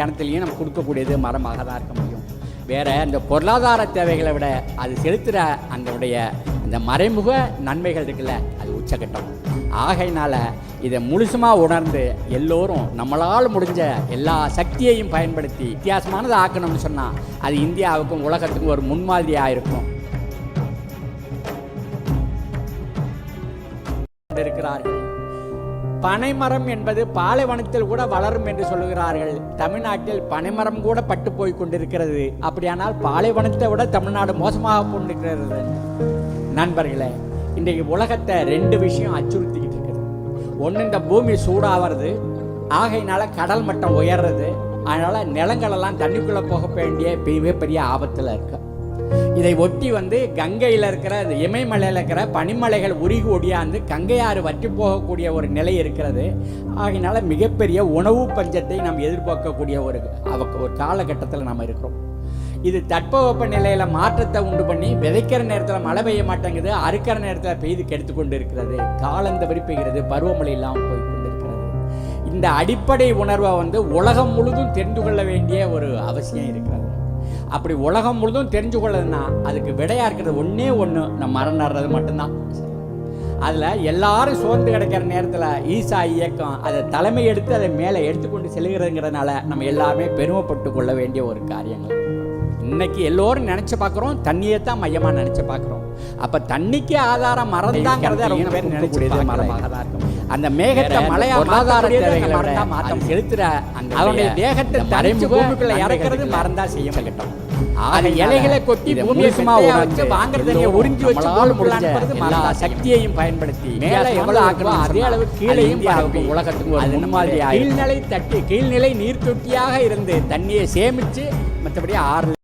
கிணத்துலையும் நம்ம கொடுக்கக்கூடியது மரமாக தான் இருக்க முடியும். வேறு இந்த பொருளாதார தேவைகளை விட அது செலுத்துகிற அந்த மறைமுக நன்மைகள் இருக்குல்ல, அது உச்சகட்டம். ஆகையினால் இதை முழுசுமாக உணர்ந்து எல்லோரும் நம்மளால் முடிஞ்ச எல்லா சக்தியையும் பயன்படுத்தி வித்தியாசமானதை ஆக்கணும்னு சொன்னால் அது இந்தியாவுக்கும் உலகத்துக்கும் ஒரு முன்மாதிரியாக இருக்கும். இருக்கிறார்கள். பனைமரம் என்பது பாலைவனத்தில் கூட வளரும் என்று சொல்லுகிறார்கள். தமிழ்நாட்டில் பனைமரம் கூட பட்டு போய் கொண்டிருக்கிறது. அப்படியானால் பாலைவனத்தை விட தமிழ்நாடு மோசமாக கொண்டிருக்கிறது. நண்பர்களே, இன்றைக்கு உலகத்தை 2 விஷயம் அச்சுறுத்திக்கிட்டு இருக்குது. ஒன்று, இந்த பூமி சூடாகிறது, ஆகையினால கடல் மட்டம் உயர்றது, அதனால் நிலங்களெல்லாம் தண்ணிக்குள்ளே போக வேண்டிய மிகப்பெரிய ஆபத்தில் இருக்கு. இதை ஒட்டி கங்கையில் இருக்கிற இமயமலையில் இருக்கிற பனிமலைகள் உருகி ஒடியாந்து கங்கையாறு வற்றி போகக்கூடிய ஒரு நிலை இருக்கிறது. ஆகையினால மிகப்பெரிய உணவு பஞ்சத்தை நாம் எதிர்பார்க்கக்கூடிய ஒரு காலகட்டத்தில் நாம் இருக்கிறோம். இது தட்பவெப்ப நிலையில் மாற்றத்தை உண்டு பண்ணி விதைக்கிற நேரத்தில் மழை பெய்ய மாட்டேங்குது, அறுக்கிற நேரத்தில் பெய்து கெடுத்து கொண்டு இருக்கிறது, காலந்தவறி பெய்கிறது, பருவமழை இல்லாமல் போய் கொண்டு இருக்கிறது. இந்த அடிப்படை உணர்வை உலகம் முழுதும் தெரிந்து கொள்ள வேண்டிய ஒரு அவசியம் இருக்கிறது. அப்படி உலகம் முழுதும் தெரிஞ்சு கொள்ளதுன்னா அதுக்கு விடையாக இருக்கிறது ஒன்று, நம்ம மரம் நடுறது மட்டும்தான். அதில் எல்லாரும் சோர்ந்து கிடக்கிற நேரத்தில் ஈசா இயக்கம் அதை தலைமை எடுத்து அதை மேலே எடுத்துக்கொண்டு செல்கிறதுங்கிறதுனால நம்ம எல்லாருமே பெருமைப்பட்டு கொள்ள வேண்டிய ஒரு காரியங்கள். இன்னைக்கு எல்லோரும் நினச்சி பார்க்குறோம், தண்ணியை தான் மையமாக நினச்சி பார்க்குறோம். அப்போ தண்ணிக்கு ஆதாரம் மரம் தாங்கிறத ரொம்ப பேர் நினைக்கூடியது மரமாக தான் இருக்கும். அந்த மேகத்தை மழையாக மாற்றம் செலுத்துகிற அதனுடைய தேகத்தை தரைஞ்சு பூமிக்குள்ளே இறக்கிறது மரம் தான் செய்ய மாட்டோம். அந்த இலைகளை கொட்டி பூமியை சும்மா வச்சு வாங்குற தண்ணியை உறிஞ்சி வச்சு சக்தியையும் பயன்படுத்தி மேலே எவ்வளோ ஆக்கலாம் அதே அளவு கீழே உலகத்துக்கு ஒரு முன்மாதிரி கீழ்நிலை நீர் தொட்டியாக இருந்து தண்ணியை சேமித்து மற்றபடி 6